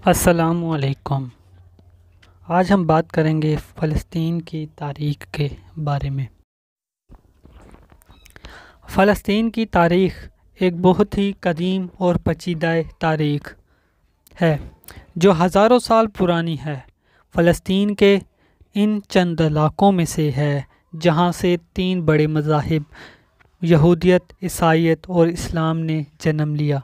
السلام علیکم۔ آج ہم بات کریں گے فلسطین کی تاریخ کے بارے میں۔ فلسطین کی تاریخ ایک بہت ہی قدیم اور پیچیدہ تاریخ ہے جو ہزاروں سال پرانی ہے۔ فلسطین کے ان چند علاقوں میں سے ہے جہاں سے 3 بڑے مذاہب یہودیت، عیسائیت اور اسلام نے جنم لیا۔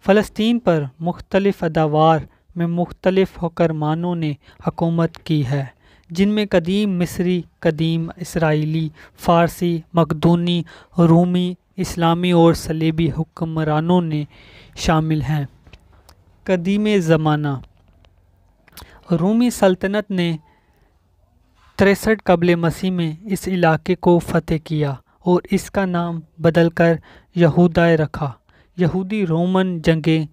فلسطین پر مختلف ادوار میں مختلف حکمرانوں نے حکومت کی ہے، جن میں قدیم مصری، قدیم اسرائیلی، فارسی، مقدونی، رومی، اسلامی اور صلیبی حکمرانوں نے شامل ہیں۔ قدیم زمانہ رومی سلطنت نے 63 قبل مسیح میں اس علاقے کو فتح کیا اور اس کا نام بدل کر یہودہ رکھا۔ یہودی رومن جنگیں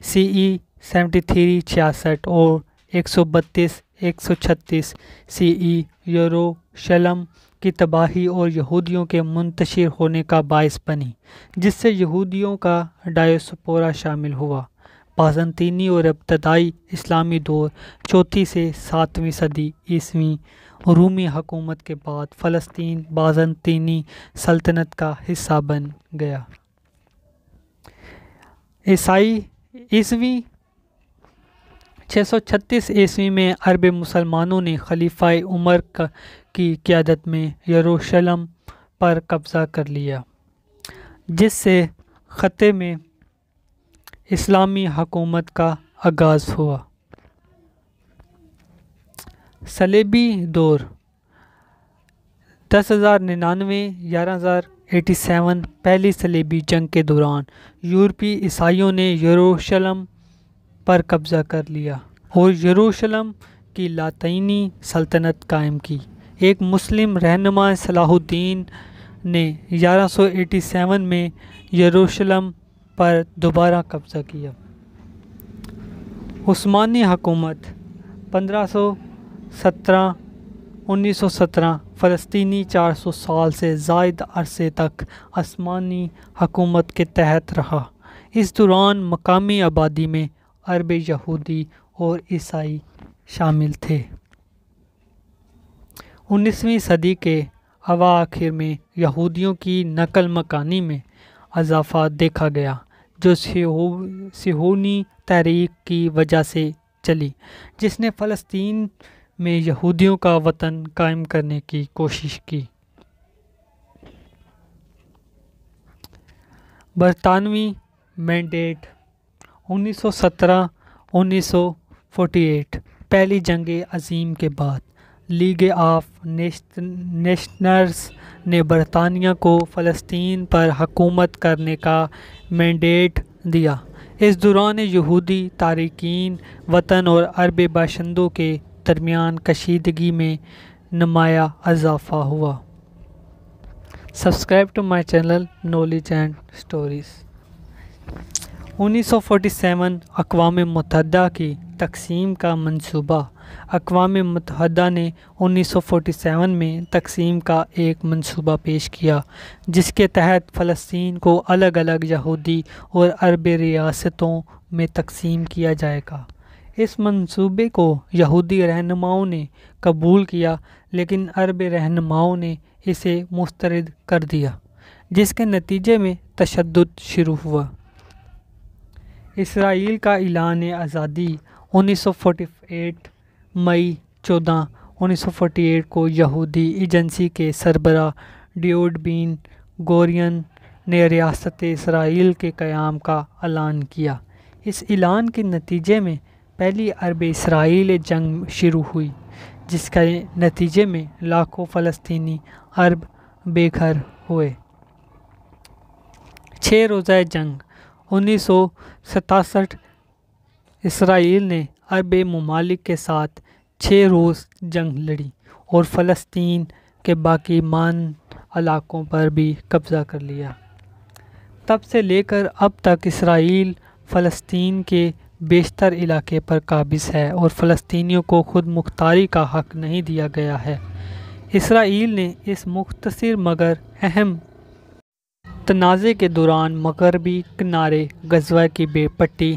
CE 73-66 اور 132-136 CE یروشلم کی تباہی اور یہودیوں کے منتشر ہونے کا باعث بنی، جس سے یہودیوں کا ڈایاسپورا شامل ہوا۔ بازنطینی اور ابتدائی اسلامی دور 4 سے 7ویں صدی عیسوی رومی حکومت کے بعد فلسطین بازنطینی سلطنت کا حصہ بن گیا۔ عیسوی 636 عیسوی میں عرب مسلمانوں نے خلیفہ عمر کی قیادت میں یروشلم پر قبضہ کر لیا، جس سے خطے میں اسلامی حکومت کا آغاز ہوا۔ صلیبی دور 1099-1187 پہلی صلیبی جنگ کے دوران یورپی عیسائیوں نے یروشلم پر قبضہ کر لیا اور یروشلم کی لاطینی سلطنت قائم کی۔ ایک مسلم رہنما صلاح الدین نے 1187 میں یروشلم پر دوبارہ قبضہ کیا۔ عثمانی حکومت 1517-1917 فلسطینی 400 سال سے زائد عرصے تک عثمانی حکومت کے تحت رہا۔ اس دوران مقامی آبادی میں عرب، یہودی اور عیسائی شامل تھے۔ 19ویں صدی کے اواخر میں یہودیوں کی نقل مکانی میں اضافہ دیکھا گیا، جو صہیونی تحریک کی وجہ سے چلی، جس نے فلسطین میں یہودیوں کا وطن قائم کرنے کی کوشش کی۔ برطانوی مینڈیٹ 1917-1948 پہلی جنگ عظیم کے بعد لیگ آف نیشنز نے برطانیہ کو فلسطین پر حکومت کرنے کا مینڈیٹ دیا۔ اس دوران یہودی تارکین وطن اور عرب باشندوں کے درمیان کشیدگی میں نمایاں اضافہ ہوا۔ Subscribe to my channel knowledge and stories. 1947 اقوام متحدہ کی تقسیم کا منصوبہ۔ اقوام متحدہ نے 1947 میں تقسیم کا ایک منصوبہ پیش کیا، جس کے تحت فلسطین کو الگ الگ یہودی اور عرب ریاستوں میں تقسیم کیا جائے گا۔ اس منصوبے کو یہودی رہنماؤں نے قبول کیا، لیکن عرب رہنماؤں نے اسے مسترد کر دیا، جس کے نتیجے میں تشدد شروع ہوا۔ اسرائیل کا اعلان آزادی 1948 مئی 14، 1948 کو یہودی ایجنسی کے سربراہ ڈیوڈ بن گورین نے ریاست اسرائیل کے قیام کا اعلان کیا۔ اس اعلان کے نتیجے میں پہلی عرب اسرائیلی جنگ شروع ہوئی، جس کے نتیجے میں لاکھوں فلسطینی عرب بے گھر ہوئے۔ 6 روزہ جنگ 1967 اسرائیل نے عرب ممالک کے ساتھ 6 روز جنگ لڑی اور فلسطین کے باقی ماند علاقوں پر بھی قبضہ کر لیا۔ تب سے لے کر اب تک اسرائیل فلسطین کے بیشتر علاقے پر قابض ہے اور فلسطینیوں کو خود مختاری کا حق نہیں دیا گیا ہے۔ اسرائیل نے اس مختصر مگر اہم تنازع کے دوران مغربی کنارے غزہ کی پٹی،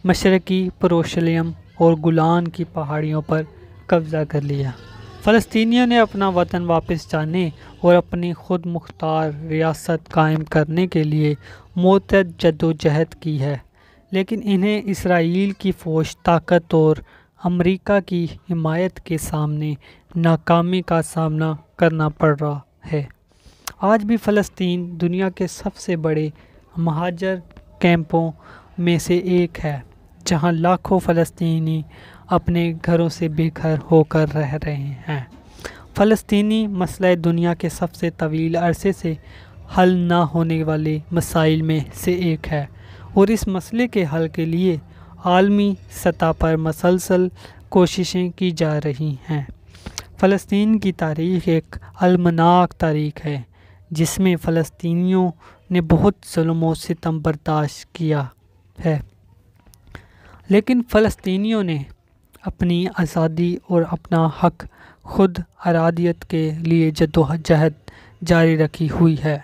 مشرقی یروشلم اور گولان کی پہاڑیوں پر قبضہ کر لیا۔ فلسطینیوں نے اپنا وطن واپس جانے اور اپنی خود مختار ریاست قائم کرنے کے لیے متعدد جدوجہد کی ہے، لیکن انہیں اسرائیل کی فوج طاقت اور امریکہ کی حمایت کے سامنے ناکامی کا سامنا کرنا پڑ رہا ہے۔ آج بھی فلسطین دنیا کے سب سے بڑے مہاجر کیمپوں میں سے ایک ہے، جہاں لاکھوں فلسطینی اپنے گھروں سے بے گھر ہو کر رہ رہے ہیں۔ فلسطینی مسئلہ دنیا کے سب سے طویل عرصے سے حل نہ ہونے والے مسائل میں سے ایک ہے، اور اس مسئلے کے حل کے لیے عالمی سطح پر مسلسل کوششیں کی جا رہی ہیں۔ فلسطین کی تاریخ ایک المناک تاریخ ہے، جس میں فلسطینیوں نے بہت ظلم و ستم برداشت کیا ہے، لیکن فلسطینیوں نے اپنی آزادی اور اپنا حق خود ارادیت کے لیے جدوجہد جاری رکھی ہوئی ہے،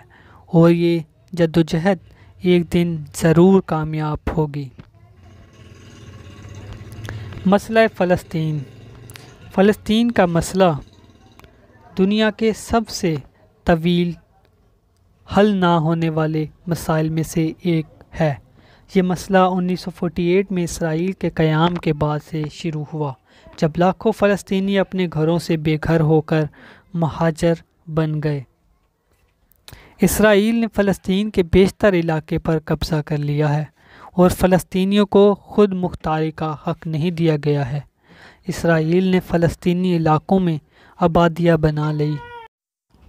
اور یہ جدوجہد ایک دن ضرور کامیاب ہوگی۔ مسئلہ فلسطین۔ فلسطین کا مسئلہ دنیا کے سب سے طویل حل نہ ہونے والے مسائل میں سے ایک ہے۔ یہ مسئلہ 1948 میں اسرائیل کے قیام کے بعد سے شروع ہوا، جب لاکھوں فلسطینی اپنے گھروں سے بے گھر ہو کر مہاجر بن گئے۔ اسرائیل نے فلسطین کے بیشتر علاقے پر قبضہ کر لیا ہے، اور فلسطینیوں کو خود مختاری کا حق نہیں دیا گیا ہے۔ اسرائیل نے فلسطینی علاقوں میں آبادیاں بنا لی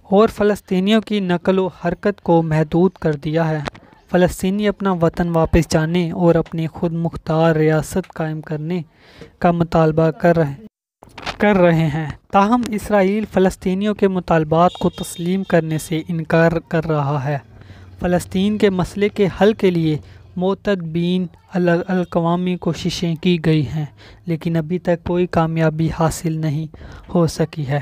اور فلسطینیوں کی نقل و حرکت کو محدود کر دیا ہے۔ فلسطینی اپنا وطن واپس جانے اور اپنی خود مختار ریاست قائم کرنے کا مطالبہ کر رہے ہیں، تاہم اسرائیل فلسطینیوں کے مطالبات کو تسلیم کرنے سے انکار کر رہا ہے۔ فلسطین کے مسئلے کے حل کے لیے متعدد بین الاقوامی کوششیں کی گئی ہیں، لیکن ابھی تک کوئی کامیابی حاصل نہیں ہو سکی ہے۔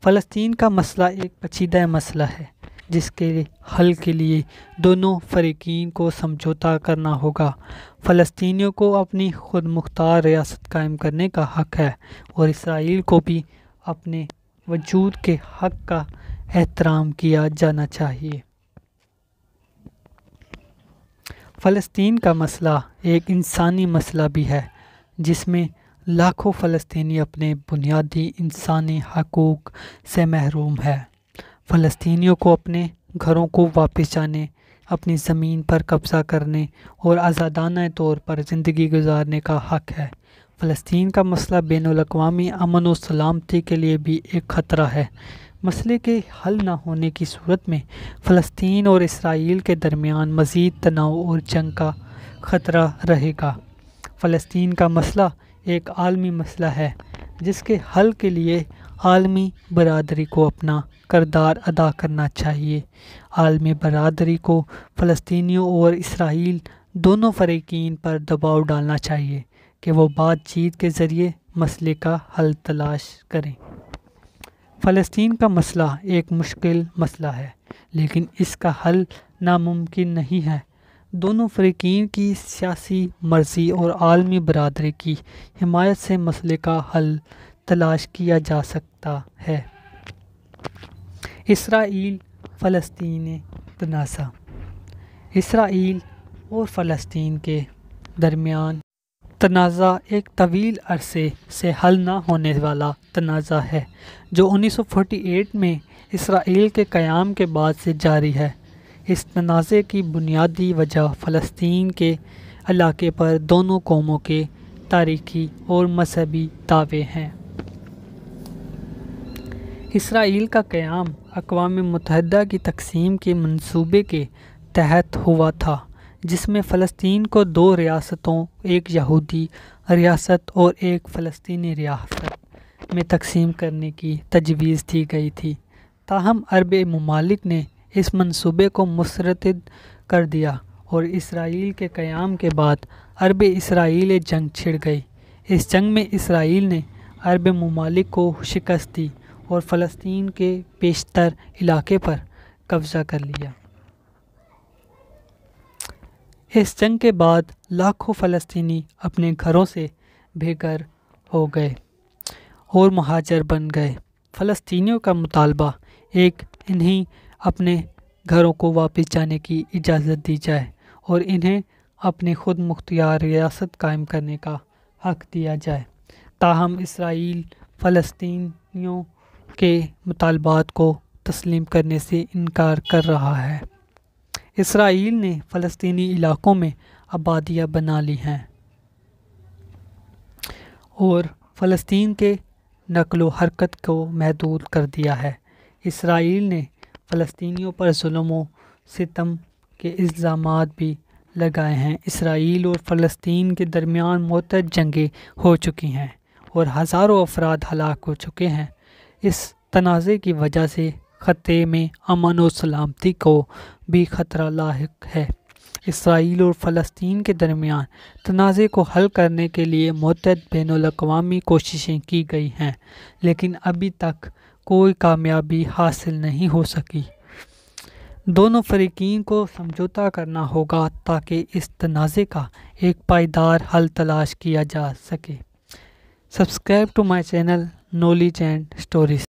فلسطین کا مسئلہ ایک پیچیدہ مسئلہ ہے، جس کے حل کے لیے دونوں فریقین کو سمجھوتا کرنا ہوگا۔ فلسطینیوں کو اپنی خود مختار ریاست قائم کرنے کا حق ہے، اور اسرائیل کو بھی اپنے وجود کے حق کا احترام کیا جانا چاہیے۔ فلسطین کا مسئلہ ایک انسانی مسئلہ بھی ہے، جس میں لاکھوں فلسطینی اپنے بنیادی انسانی حقوق سے محروم ہے۔ فلسطینیوں کو اپنے گھروں کو واپس جانے، اپنی زمین پر قبضہ کرنے اور آزادانہ طور پر زندگی گزارنے کا حق ہے۔ فلسطین کا مسئلہ بین الاقوامی امن و سلامتی کے لیے بھی ایک خطرہ ہے۔ مسئلے کے حل نہ ہونے کی صورت میں فلسطین اور اسرائیل کے درمیان مزید تناؤ اور جنگ کا خطرہ رہے گا۔ فلسطین کا مسئلہ ایک عالمی مسئلہ ہے، جس کے حل کے لیے عالمی برادری کو اپنا کردار ادا کرنا چاہیے۔ عالمی برادری کو فلسطینیوں اور اسرائیل دونوں فریقین پر دباؤ ڈالنا چاہیے کہ وہ بات چیت کے ذریعے مسئلے کا حل تلاش کریں۔ فلسطین کا مسئلہ ایک مشکل مسئلہ ہے، لیکن اس کا حل ناممکن نہیں ہے۔ دونوں فریقین کی سیاسی مرضی اور عالمی برادری کی حمایت سے مسئلے کا حل تلاش کیا جا سکتا ہے۔ اسرائیل فلسطین تنازع۔ اسرائیل اور فلسطین کے درمیان تنازع ایک طویل عرصے سے حل نہ ہونے والا تنازع ہے، جو 1948 میں اسرائیل کے قیام کے بعد سے جاری ہے۔ اس تنازع کی بنیادی وجہ فلسطین کے علاقے پر دونوں قوموں کے تاریخی اور مذہبی دعوے ہیں۔ اسرائیل کا قیام اقوام متحدہ کی تقسیم کے منصوبے کے تحت ہوا تھا، جس میں فلسطین کو دو ریاستوں، ایک یہودی ریاست اور ایک فلسطینی ریاست میں تقسیم کرنے کی تجویز دی گئی تھی۔ تاہم عرب ممالک نے اس منصوبے کو مسترد کر دیا، اور اسرائیل کے قیام کے بعد عرب اسرائیل جنگ چھڑ گئی۔ اس جنگ میں اسرائیل نے عرب ممالک کو شکست دی اور فلسطین کے بیشتر علاقے پر قبضہ کر لیا۔ اس جنگ کے بعد لاکھوں فلسطینی اپنے گھروں سے بے گھر ہو گئے اور مہاجر بن گئے۔ فلسطینیوں کا مطالبہ ایک انہیں اپنے گھروں کو واپس جانے کی اجازت دی جائے اور انہیں اپنی خود مختار ریاست قائم کرنے کا حق دیا جائے۔ تاہم اسرائیل فلسطینیوں کے مطالبات کو تسلیم کرنے سے انکار کر رہا ہے۔ اسرائیل نے فلسطینی علاقوں میں آبادیاں بنا لی ہیں اور فلسطین کے نقل و حرکت کو محدود کر دیا ہے۔ اسرائیل نے فلسطینیوں پر ظلم و ستم کے الزامات بھی لگائے ہیں۔ اسرائیل اور فلسطین کے درمیان متعدد جنگیں ہو چکی ہیں اور ہزاروں افراد ہلاک ہو چکے ہیں۔ اس تنازع کی وجہ سے خطے میں امن و سلامتی کو بھی خطرہ لاحق ہے۔ اسرائیل اور فلسطین کے درمیان تنازع کو حل کرنے کے لیے متعدد بین الاقوامی کوششیں کی گئی ہیں، لیکن ابھی تک کوئی کامیابی حاصل نہیں ہو سکی۔ دونوں فریقین کو سمجھوتہ کرنا ہوگا تاکہ اس تنازع کا ایک پائیدار حل تلاش کیا جا سکے۔ Subscribe to my channel knowledge and stories.